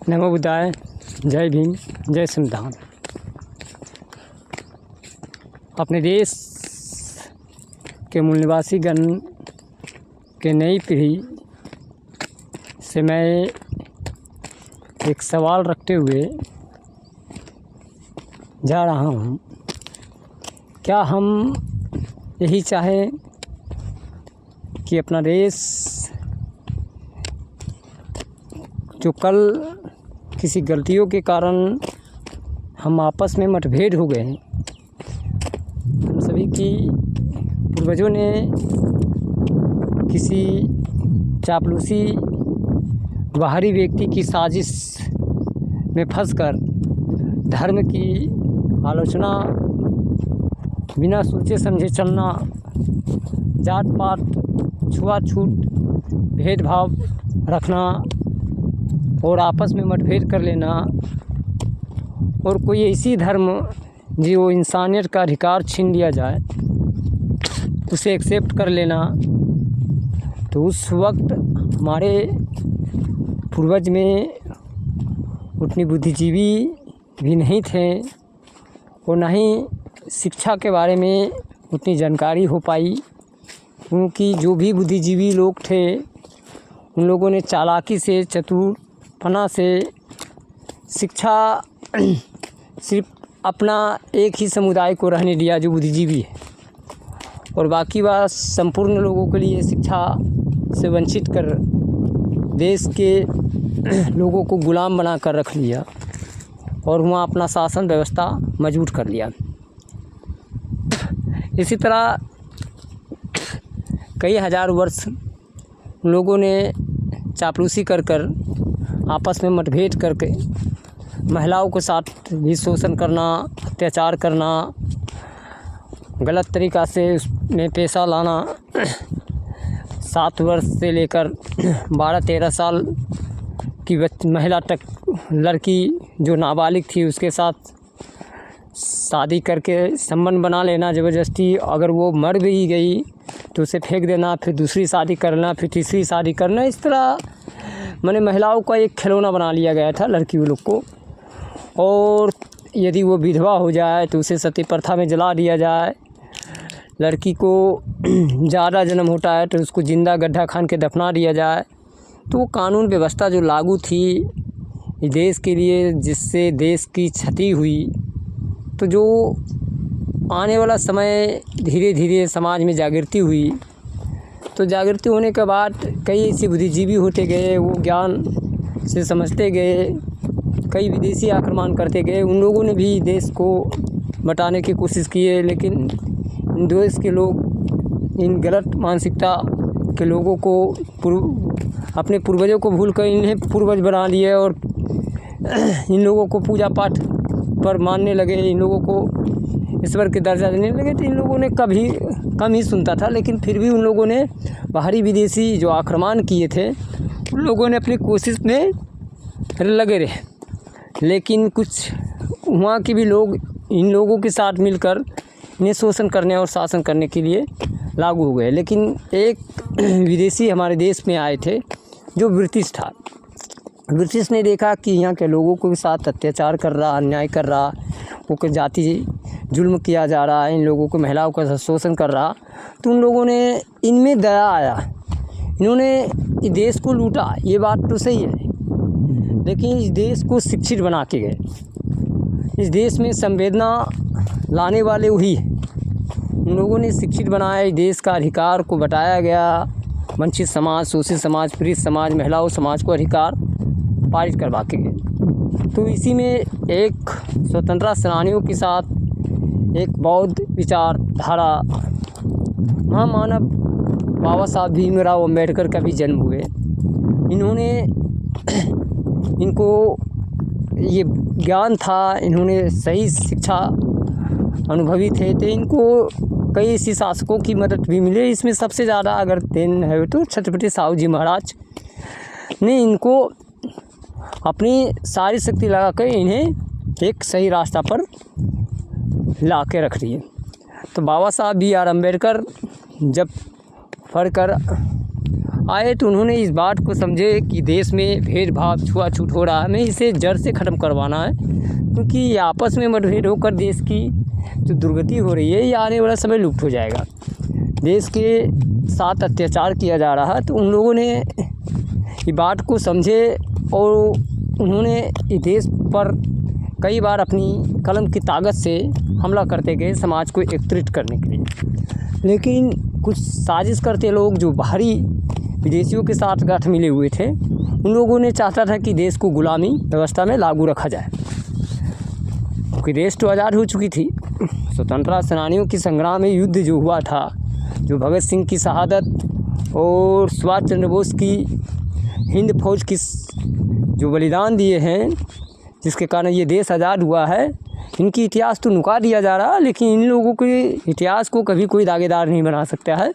नमो बुद्धाय। जय भीम, जय संविधान। अपने देश के मूल निवासी गण के नई पीढ़ी से मैं एक सवाल रखते हुए जा रहा हूँ। क्या हम यही चाहें कि अपना देश जो कल किसी गलतियों के कारण हम आपस में मतभेद हो गए हैं, हम सभी की पूर्वजों ने किसी चापलूसी बाहरी व्यक्ति की साजिश में फंसकर धर्म की आलोचना, बिना सोचे समझे चलना, जात पात, छुआछूत, भेदभाव रखना और आपस में मतभेद कर लेना, और कोई ऐसी धर्म जो इंसानियत का अधिकार छीन लिया जाए उसे एक्सेप्ट कर लेना। तो उस वक्त हमारे पूर्वज में उतनी बुद्धिजीवी भी नहीं थे और ना ही शिक्षा के बारे में उतनी जानकारी हो पाई, क्योंकि जो भी बुद्धिजीवी लोग थे उन लोगों ने चालाकी से, चतुरपना से शिक्षा सिर्फ अपना एक ही समुदाय को रहने दिया जो बुद्धिजीवी है, और बाकी बात संपूर्ण लोगों के लिए शिक्षा से वंचित कर देश के लोगों को गुलाम बना कर रख लिया और वहाँ अपना शासन व्यवस्था मजबूत कर लिया। इसी तरह कई हजार वर्ष लोगों ने चापलूसी कर आपस में मतभेद करके महिलाओं के साथ भी शोषण करना, अत्याचार करना, गलत तरीक़ा से उसमें पैसा लाना, 7 वर्ष से लेकर 12-13 साल की महिला तक, लड़की जो नाबालिग थी उसके साथ शादी करके संबंध बना लेना ज़बरदस्ती। अगर वो मर भी गई तो उसे फेंक देना, फिर दूसरी शादी करना, फिर तीसरी शादी करना। इस तरह मैंने महिलाओं का एक खिलौना बना लिया गया था, लड़कियों लोग को। और यदि वो विधवा हो जाए तो उसे सती प्रथा में जला दिया जाए। लड़की को ज़्यादा जन्म होता है तो उसको जिंदा गड्ढा खान के दफना दिया जाए। तो वो कानून व्यवस्था जो लागू थी देश के लिए, जिससे देश की क्षति हुई, तो जो आने वाला समय धीरे धीरे समाज में जागृति हुई, तो जागृति होने के बाद कई ऐसे बुद्धिजीवी होते गए, वो ज्ञान से समझते गए, कई विदेशी आक्रमण करते गए। उन लोगों ने भी देश को बटाने की कोशिश की है, लेकिन देश के लोग इन गलत मानसिकता के लोगों को अपने पूर्वजों को भूलकर इन्हें पूर्वज बना लिए और इन लोगों को पूजा पाठ पर मानने लगे, इन लोगों को ईश्वर के दर्जा देने लगे। तो इन लोगों ने कभी कम ही सुनता था, लेकिन फिर भी उन लोगों ने बाहरी विदेशी जो आक्रमण किए थे उन लोगों ने अपनी कोशिश में लगे रहे। लेकिन कुछ वहाँ के भी लोग इन लोगों के साथ मिलकर इन्हें शोषण करने और शासन करने के लिए लागू हो गए। लेकिन एक विदेशी हमारे देश में आए थे जो ब्रिटिश था। ब्रिटिश ने देखा कि यहाँ के लोगों को भी साथ अत्याचार कर रहा, अन्याय कर रहा, वो को जाति जुल्म किया जा रहा है, इन लोगों को महिलाओं का शोषण कर रहा। तो उन लोगों ने, इनमें दया आया, इन्होंने देश को लूटा। ये बात तो सही है, लेकिन इस देश को शिक्षित बना के गए। इस देश में संवेदना लाने वाले वही हैं। उन लोगों ने शिक्षित बनाया, इस देश का अधिकार को बताया गया। वंचित समाज, शोषित समाज, पीड़ित समाज, महिलाओं समाज को अधिकार पारित करवा के गए। तो इसी में एक स्वतंत्रता सेनानियों के साथ एक बौद्ध विचारधारा महामानव बाबा साहब भीमराव अम्बेडकर का भी जन्म हुए। इन्होंने, इनको ये ज्ञान था, इन्होंने सही शिक्षा अनुभवी थे, तो इनको कई ऐसी शासकों की मदद भी मिली। इसमें सबसे ज़्यादा अगर देन है तो छत्रपति साहू जी महाराज ने इनको अपनी सारी शक्ति लगा कर इन्हें एक सही रास्ता पर ला के रख दिए। तो बाबा साहब बी आर अम्बेडकर जब पढ़कर आए तो उन्होंने इस बात को समझे कि देश में भेदभाव छुआछूत हो रहा है, हमें इसे जड़ से ख़त्म करवाना है, क्योंकि आपस में मतभेद होकर देश की जो दुर्गति हो रही है ये आने वाला समय लुप्त हो जाएगा। देश के साथ अत्याचार किया जा रहा है, तो उन लोगों ने ये बात को समझे और उन्होंने इस देश पर कई बार अपनी कलम की ताकत से हमला करते गए समाज को एकत्रित करने के लिए। लेकिन कुछ साजिश करते लोग जो बाहरी विदेशियों के साथ गांठ मिले हुए थे, उन लोगों ने चाहता था कि देश को गुलामी व्यवस्था में लागू रखा जाए, क्योंकि देश तो आज़ाद हो चुकी थी। स्वतंत्रता सेनानियों की संग्राम में युद्ध जो हुआ था, जो भगत सिंह की शहादत और सुभाष चंद्र बोस की हिंद फौज की जो बलिदान दिए हैं, जिसके कारण ये देश आज़ाद हुआ है, इनकी इतिहास तो नुका दिया जा रहा है, लेकिन इन लोगों के इतिहास को कभी कोई दागेदार नहीं बना सकता है।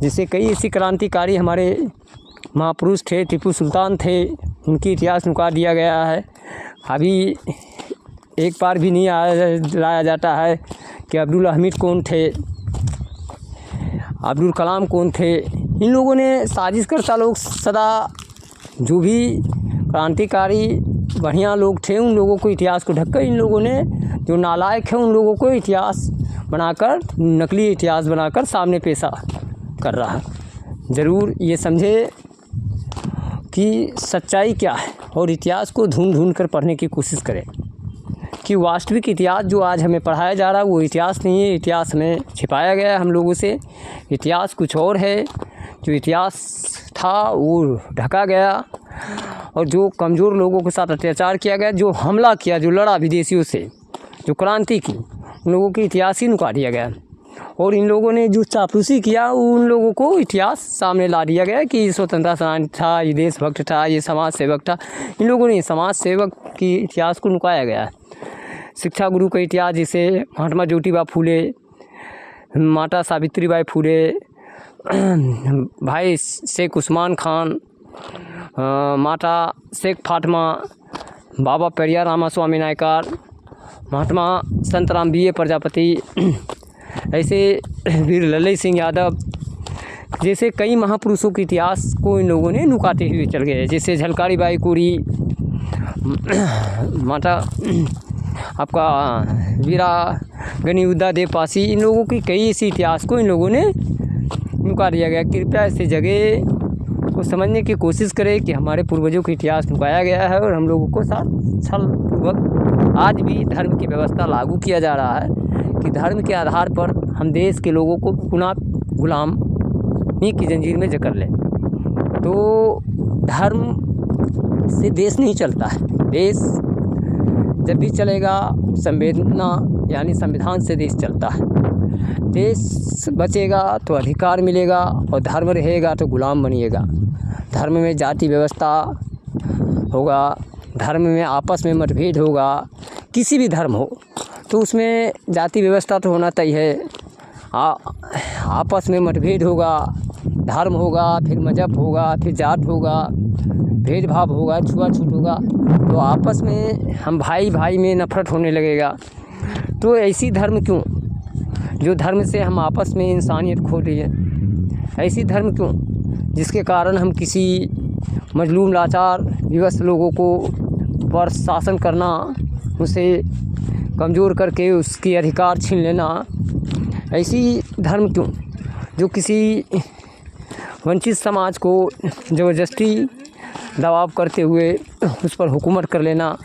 जैसे कई ऐसी क्रांतिकारी हमारे महापुरुष थे, टीपू सुल्तान थे, उनकी इतिहास नुका दिया गया है। अभी एक बार भी नहीं लाया जाता है कि अब्दुल हमीद कौन थे, अब्दुल कलाम कौन थे। इन लोगों ने साजिश करता लोग सदा जो भी क्रांतिकारी बढ़िया लोग थे, उन लोगों को इतिहास को ढककर इन लोगों ने जो नालायक है उन लोगों को इतिहास बनाकर, नकली इतिहास बनाकर सामने पेशा कर रहा है। ज़रूर ये समझे कि सच्चाई क्या है और इतिहास को ढूंढ ढूंढ कर पढ़ने की कोशिश करें कि वास्तविक इतिहास जो आज हमें पढ़ाया जा रहा है वो इतिहास नहीं है। इतिहास हमें छिपाया गया है हम लोगों से। इतिहास कुछ और है, जो इतिहास था वो ढका गया, और जो कमज़ोर लोगों के साथ अत्याचार किया गया, जो हमला किया, जो लड़ा विदेशियों से, जो क्रांति की, उन लोगों की इतिहास ही नुका दिया गया। और इन लोगों ने जो चापलूसी किया उन लोगों को इतिहास सामने ला दिया गया कि स्वतंत्रता सेनानी था, ये देशभक्त था, ये समाज सेवक था। इन लोगों ने समाज सेवक की इतिहास को नुकाया गया है। शिक्षा गुरु का इतिहास, जिसे महात्मा ज्योतिबा फूले, माता सावित्रीबाई फूले, भाई शेख उस्मान खान, माता शेख फातिमा, बाबा पेरियार रामास्वामी नायकार, महात्मा संतराम बी ए प्रजापति, ऐसे वीर लल्लई सिंह यादव जैसे कई महापुरुषों के इतिहास को इन लोगों ने नुकाते हुए चल गए। जैसे झलकारी बाई कोरी, माता आपका वीरा गनीउद्दा देव पासी, इन लोगों की कई ऐसी इतिहास को इन लोगों ने नुका दिया गया। कृपया ऐसी जगह को समझने की कोशिश करें कि हमारे पूर्वजों का इतिहास नुकाया गया है और हम लोगों को साथ छलपूर्वक आज भी धर्म की व्यवस्था लागू किया जा रहा है कि धर्म के आधार पर हम देश के लोगों को पुनः गुलामी की जंजीर में जकड़ लें। तो धर्म से देश नहीं चलता है। देश जब भी चलेगा संवेदना यानी संविधान से देश चलता है। देश बचेगा तो अधिकार मिलेगा और धर्म रहेगा तो गुलाम बनिएगा। धर्म में जाति व्यवस्था होगा, धर्म में आपस में मतभेद होगा, किसी भी धर्म हो तो उसमें जाति व्यवस्था तो होना तय है। आपस में मतभेद होगा, धर्म होगा, फिर मजहब होगा, फिर जात होगा, भेदभाव होगा, छुआछूत होगा, तो आपस में हम भाई भाई में नफरत होने लगेगा। तो ऐसी धर्म क्यों, जो धर्म से हम आपस में इंसानियत खो रही है, ऐसी धर्म क्यों जिसके कारण हम किसी मजलूम लाचार विवश लोगों को पर शासन करना, उसे कमज़ोर करके उसकी अधिकार छीन लेना, ऐसी धर्म क्यों जो किसी वंचित समाज को ज़बरदस्ती दबाव करते हुए उस पर हुकूमत कर लेना।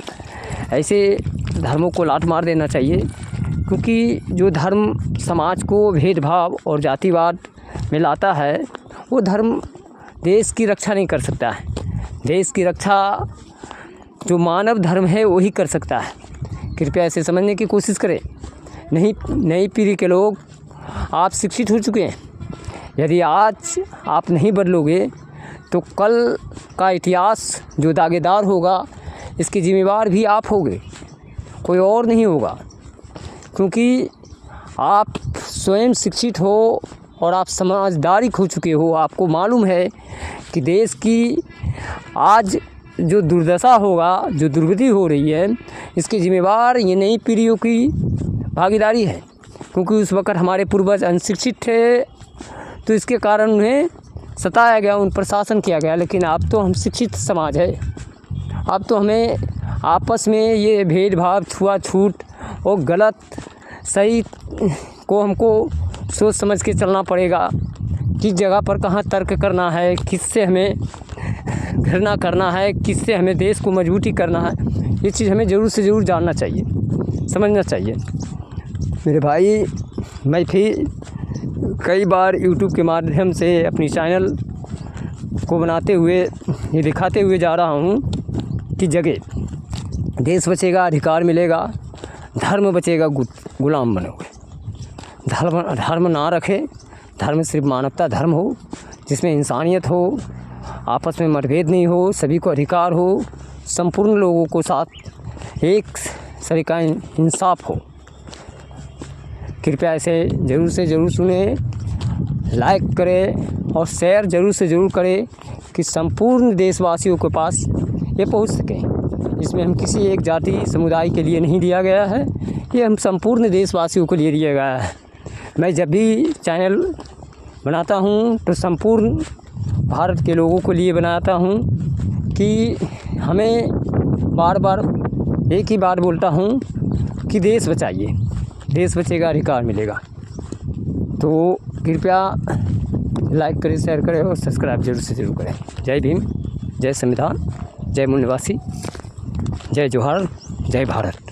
ऐसे धर्मों को लात मार देना चाहिए, क्योंकि जो धर्म समाज को भेदभाव और जातिवाद में लाता है वो धर्म देश की रक्षा नहीं कर सकता है। देश की रक्षा जो मानव धर्म है वही कर सकता है। कृपया ऐसे समझने की कोशिश करें। नहीं, नई पीढ़ी के लोग आप शिक्षित हो चुके हैं। यदि आज आप नहीं बदलोगे तो कल का इतिहास जो दागेदार होगा इसकी जिम्मेवार भी आप होगे, कोई और नहीं होगा। क्योंकि आप स्वयं शिक्षित हो और आप समझदारी खो चुके हो। आपको मालूम है कि देश की आज जो दुर्दशा होगा, जो दुर्गति हो रही है, इसकी जिम्मेवार ये नई पीढ़ियों की भागीदारी है। क्योंकि उस वक़्त हमारे पूर्वज अनशिक्षित थे, तो इसके कारण उन्हें सताया गया, उन पर शासन किया गया। लेकिन अब तो हम शिक्षित समाज है, अब तो हमें आपस में ये भेदभाव, छुआछूत और गलत सही को हमको सोच समझ के चलना पड़ेगा। किस जगह पर कहाँ तर्क करना है, किससे हमें घृणा करना है, किससे हमें देश को मजबूती करना है, ये चीज़ हमें ज़रूर से ज़रूर जानना चाहिए, समझना चाहिए। मेरे भाई, मैं फिर कई बार यूट्यूब के माध्यम से अपनी चैनल को बनाते हुए ये दिखाते हुए जा रहा हूँ कि जगह देश बचेगा, अधिकार मिलेगा, धर्म बचेगा, गुलाम बनोगे। धर्म ना रखे, धर्म सिर्फ मानवता धर्म हो, जिसमें इंसानियत हो, आपस में मतभेद नहीं हो, सभी को अधिकार हो, संपूर्ण लोगों को साथ एक सरीका इंसाफ हो। कृपया इसे ज़रूर से ज़रूर सुने, लाइक करें और शेयर ज़रूर से ज़रूर करें कि संपूर्ण देशवासियों के पास ये पहुंच सके। इसमें हम किसी एक जाति समुदाय के लिए नहीं दिया गया है, ये हम संपूर्ण देशवासियों के लिए दिया गया है। मैं जब भी चैनल बनाता हूँ तो संपूर्ण भारत के लोगों के लिए बनाता हूँ कि हमें बार बार एक ही बात बोलता हूँ कि देश बचाइए, देश बचेगा, अधिकार मिलेगा। तो कृपया लाइक करें, शेयर करें और सब्सक्राइब जरूर से ज़रूर करें। जय भीम, जय संविधान, जय मूल निवासी, जय जोहार, जय भारत।